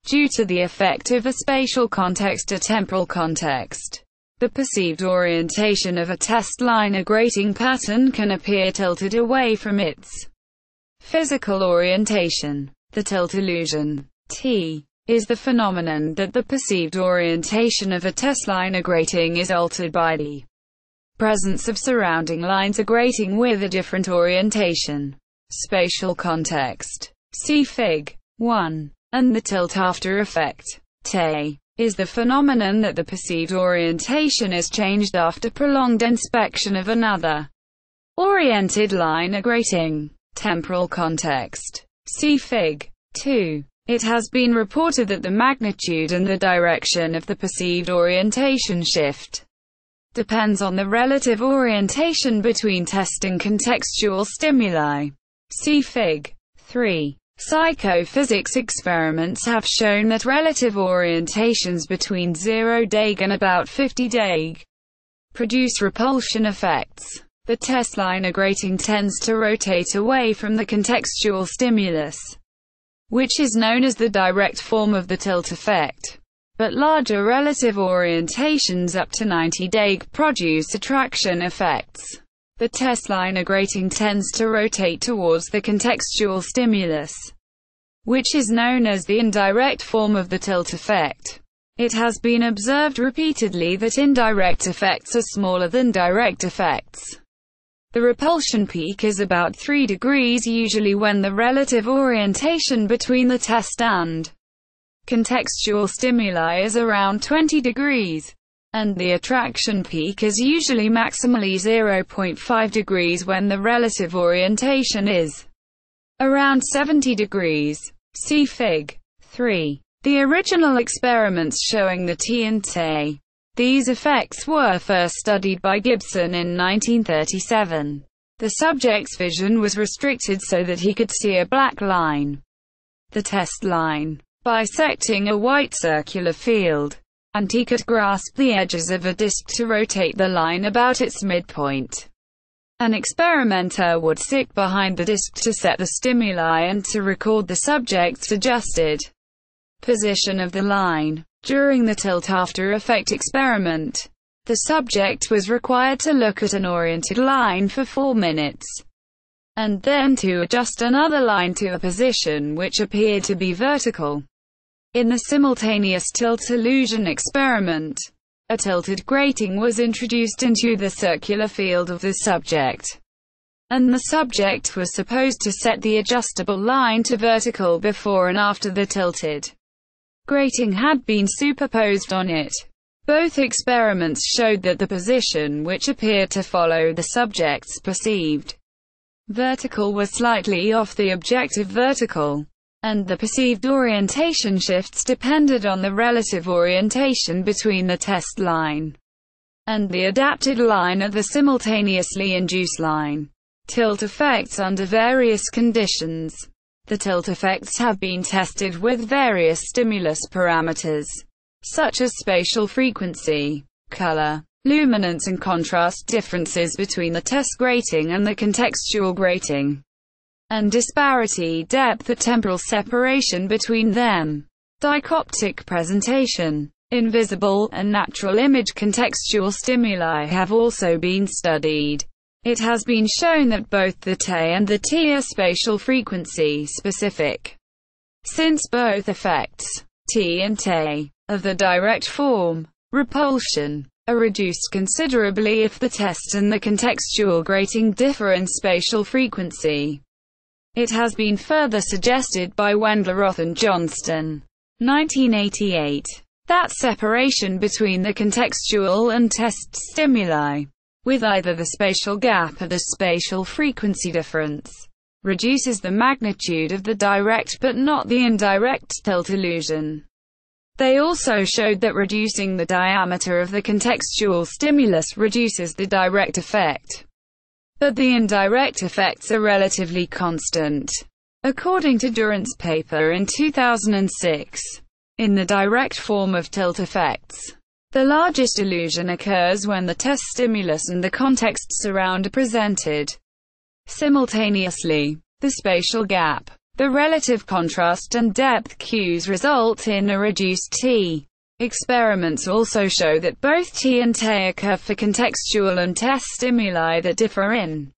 due to the effect of a spatial context or temporal context. The perceived orientation of a test line or grating pattern can appear tilted away from its physical orientation. The tilt illusion, T, is the phenomenon that the perceived orientation of a test line or grating is altered by the presence of surrounding lines or grating with a different orientation. Spatial context. See Fig. 1. And the tilt after effect, T, is the phenomenon that the perceived orientation is changed after prolonged inspection of another oriented line or grating. Temporal context. See Fig. 2. It has been reported that the magnitude and the direction of the perceived orientation shift depends on the relative orientation between test and contextual stimuli. See Fig. 3. Psychophysics experiments have shown that relative orientations between 0 deg and about 50 deg produce repulsion effects. The test line or grating tends to rotate away from the contextual stimulus, which is known as the direct form of the tilt effect. But larger relative orientations up to 90 deg produce attraction effects. The test line or grating tends to rotate towards the contextual stimulus, which is known as the indirect form of the tilt effect. It has been observed repeatedly that indirect effects are smaller than direct effects. The repulsion peak is about 3 degrees usually when the relative orientation between the test and contextual stimuli is around 20 degrees, and the attraction peak is usually maximally 0.5 degrees when the relative orientation is around 70 degrees. See Fig. 3. The original experiments showing the T and T. These effects were first studied by Gibson in 1937. The subject's vision was restricted so that he could see a black line, the test line, bisecting a white circular field, and he could grasp the edges of a disc to rotate the line about its midpoint. An experimenter would sit behind the disc to set the stimuli and to record the subject's adjusted position of the line. During the tilt after effect experiment, the subject was required to look at an oriented line for 4 minutes, and then to adjust another line to a position which appeared to be vertical. In the simultaneous tilt illusion experiment, a tilted grating was introduced into the circular field of the subject, and the subject was supposed to set the adjustable line to vertical before and after the tilted grating had been superposed on it. Both experiments showed that the position which appeared to follow the subject's perceived vertical was slightly off the objective vertical, and the perceived orientation shifts depended on the relative orientation between the test line and the adapted line of the simultaneously induced line. Tilt effects under various conditions. The tilt effects have been tested with various stimulus parameters, such as spatial frequency, color, luminance and contrast differences between the test grating and the contextual grating, and disparity, depth or temporal separation between them. Dichoptic presentation, invisible, and natural image contextual stimuli have also been studied. It has been shown that both the T and the T are spatial frequency specific, since both effects, T and T, of the direct form, repulsion, are reduced considerably if the test and the contextual grating differ in spatial frequency. It has been further suggested by Wendleroth and Johnston, 1988, that separation between the contextual and test stimuli, with either the spatial gap or the spatial frequency difference, reduces the magnitude of the direct but not the indirect tilt illusion. They also showed that reducing the diameter of the contextual stimulus reduces the direct effect, but the indirect effects are relatively constant. According to Durant's paper in 2006, in the direct form of tilt effects, the largest illusion occurs when the test stimulus and the context surround are presented simultaneously. The spatial gap The relative contrast and depth cues result in a reduced T. Experiments also show that both T and Te occur for contextual and test stimuli that differ in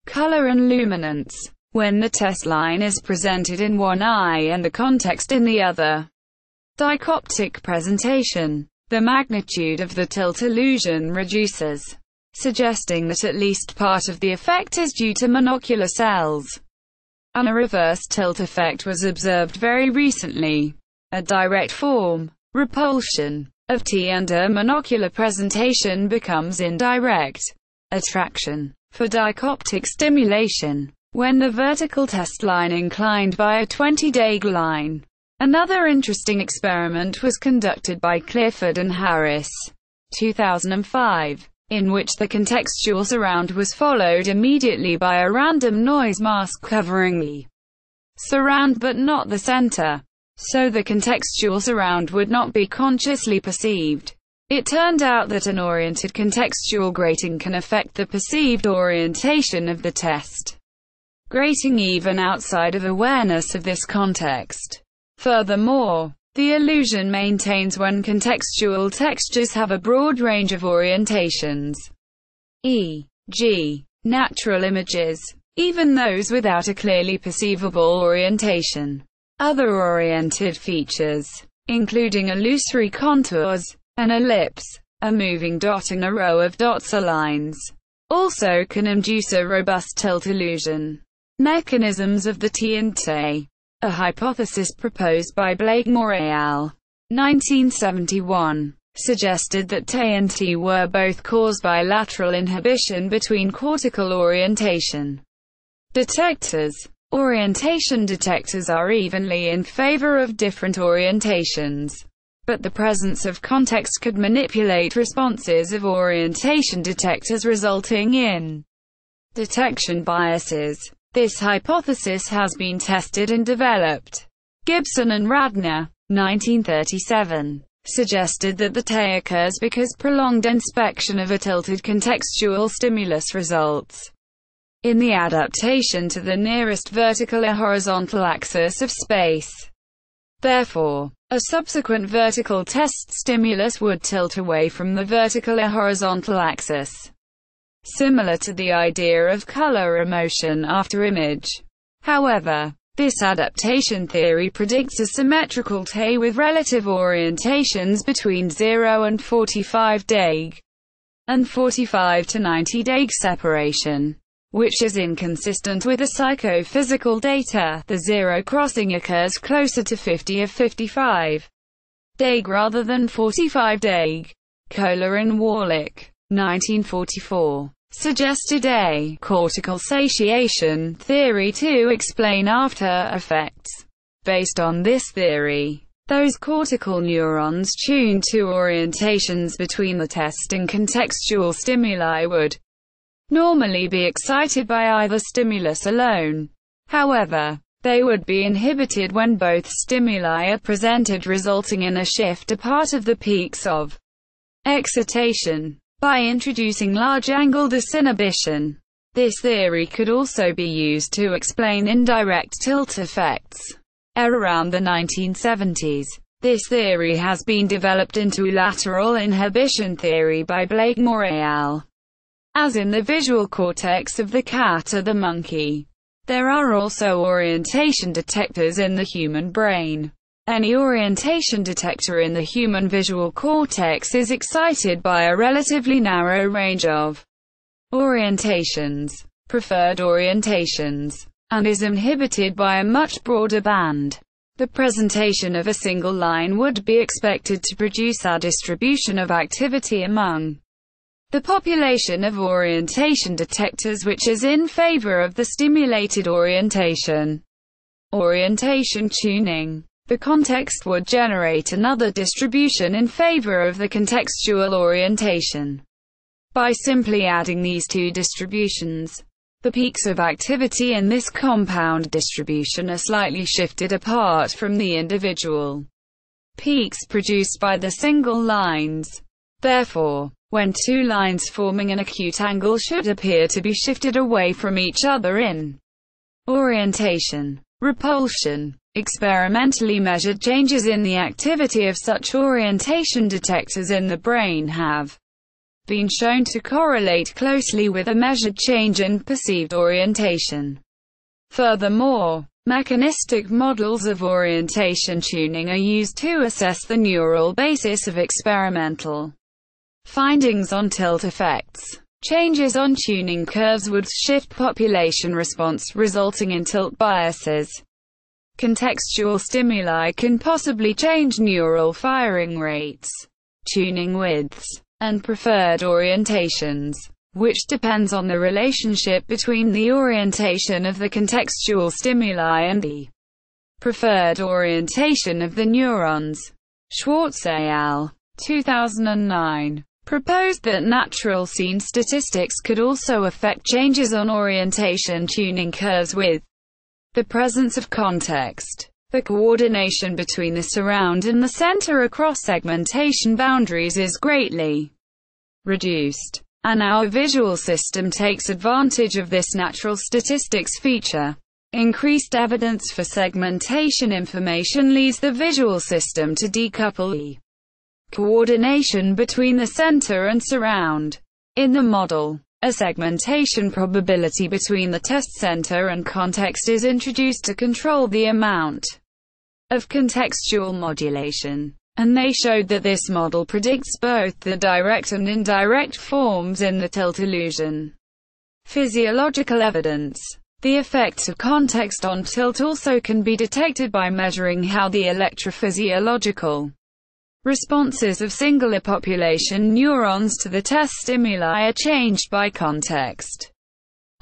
color and luminance. When the test line is presented in one eye and the context in the other, dichoptic presentation, the magnitude of the tilt illusion reduces, suggesting that at least part of the effect is due to monocular cells. And a reverse tilt effect was observed very recently. A direct form, repulsion, of T under monocular presentation becomes indirect attraction for dichoptic stimulation, when the vertical test line inclined by a 20-day line. Another interesting experiment was conducted by Clifford and Harris, 2005, in which the contextual surround was followed immediately by a random noise mask covering the surround but not the center, so the contextual surround would not be consciously perceived. It turned out that an oriented contextual grating can affect the perceived orientation of the test grating even outside of awareness of this context. Furthermore, the illusion maintains when contextual textures have a broad range of orientations, e.g., natural images, even those without a clearly perceivable orientation. Other oriented features, including illusory contours, an ellipse, a moving dot and a row of dots or lines, also can induce a robust tilt illusion. Mechanisms of the T and Te. A hypothesis proposed by Blakemore et al. 1971 suggested that Te and T were both caused by lateral inhibition between cortical orientation detectors. Orientation detectors are evenly in favor of different orientations, but the presence of context could manipulate responses of orientation detectors, resulting in detection biases. This hypothesis has been tested and developed. Gibson and Radner, 1937, suggested that the Te occurs because prolonged inspection of a tilted contextual stimulus results in the adaptation to the nearest vertical or horizontal axis of space. Therefore, a subsequent vertical test stimulus would tilt away from the vertical or horizontal axis, similar to the idea of color emotion after image. However, this adaptation theory predicts a symmetrical Te with relative orientations between 0 and 45 deg, and 45 to 90 deg separation, which is inconsistent with the psychophysical data. The zero crossing occurs closer to 50 or 55 deg rather than 45 deg. Kohler and Warlick, 1944, suggested a cortical satiation theory to explain after effects. Based on this theory, those cortical neurons tuned to orientations between the test and contextual stimuli would normally be excited by either stimulus alone. However, they would be inhibited when both stimuli are presented, resulting in a shift apart of the peaks of excitation. By introducing large-angle disinhibition, this theory could also be used to explain indirect tilt effects. Around the 1970s, this theory has been developed into lateral inhibition theory by Blakemore et al. As in the visual cortex of the cat or the monkey, there are also orientation detectors in the human brain. Any orientation detector in the human visual cortex is excited by a relatively narrow range of orientations, preferred orientations, and is inhibited by a much broader band. The presentation of a single line would be expected to produce a distribution of activity among the population of orientation detectors which is in favor of the stimulated orientation. Orientation tuning. The context would generate another distribution in favor of the contextual orientation. By simply adding these two distributions, the peaks of activity in this compound distribution are slightly shifted apart from the individual peaks produced by the single lines. Therefore, when two lines forming an acute angle should appear to be shifted away from each other in orientation, Repulsion. Experimentally measured changes in the activity of such orientation detectors in the brain have been shown to correlate closely with a measured change in perceived orientation. Furthermore, mechanistic models of orientation tuning are used to assess the neural basis of experimental findings on tilt effects. Changes on tuning curves would shift population response, resulting in tilt biases. Contextual stimuli can possibly change neural firing rates, tuning widths, and preferred orientations, which depends on the relationship between the orientation of the contextual stimuli and the preferred orientation of the neurons. Schwartz et al. 2009 proposed that natural scene statistics could also affect changes on orientation tuning curves with the presence of context. The coordination between the surround and the center across segmentation boundaries is greatly reduced, and our visual system takes advantage of this natural statistics feature. Increased evidence for segmentation information leads the visual system to decouple the coordination between the center and surround. In the model, a segmentation probability between the test center and context is introduced to control the amount of contextual modulation, and they showed that this model predicts both the direct and indirect forms in the tilt illusion. Physiological evidence. The effect of context on tilt also can be detected by measuring how the electrophysiological responses of singular population neurons to the test stimuli are changed by context.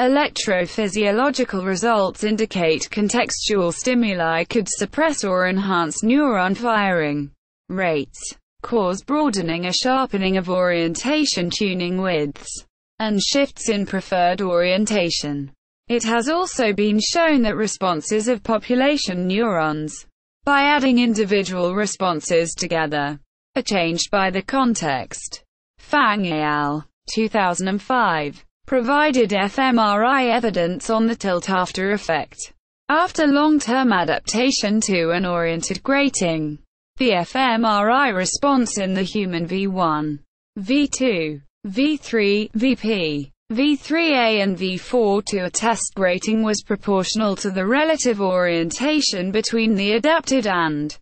Electrophysiological results indicate contextual stimuli could suppress or enhance neuron firing rates, cause broadening or sharpening of orientation tuning widths, and shifts in preferred orientation. It has also been shown that responses of population neurons, by adding individual responses together, are changed by the context. Fang et al. 2005 provided fMRI evidence on the tilt after effect. After long-term adaptation to an oriented grating, the fMRI response in the human V1, V2, V3, VP, V3A and V4 to a test grating was proportional to the relative orientation between the adapted and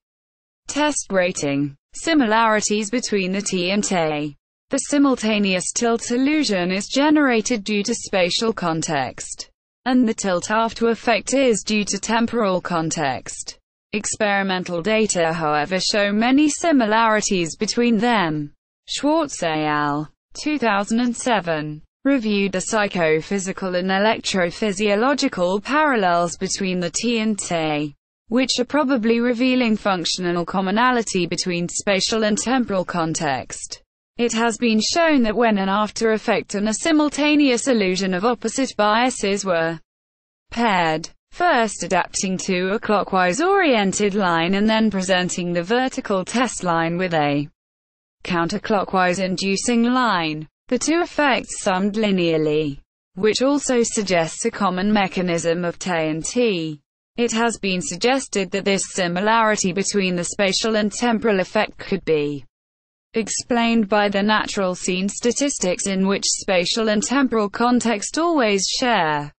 test grating. Similarities between the T and T. The simultaneous tilt illusion is generated due to spatial context, and the tilt after effect is due to temporal context. Experimental data, however, show many similarities between them. Schwartz et al. 2007 reviewed the psychophysical and electrophysiological parallels between the T and T, which are probably revealing functional commonality between spatial and temporal context. It has been shown that when an after effect and a simultaneous illusion of opposite biases were paired, first adapting to a clockwise oriented line and then presenting the vertical test line with a counterclockwise inducing line, the two effects summed linearly, which also suggests a common mechanism of T and T. It has been suggested that this similarity between the spatial and temporal effect could be explained by the natural scene statistics in which spatial and temporal context always share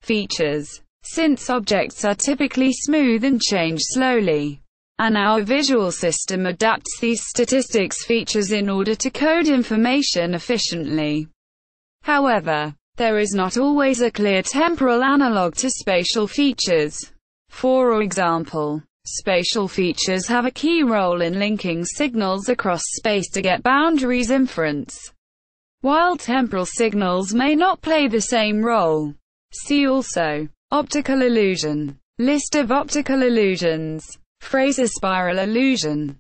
features, since objects are typically smooth and change slowly, and our visual system adapts these statistics features in order to code information efficiently. However, there is not always a clear temporal analog to spatial features. For example, spatial features have a key role in linking signals across space to get boundaries inference, while temporal signals may not play the same role. See also optical illusion. List of optical illusions. Fraser spiral illusion.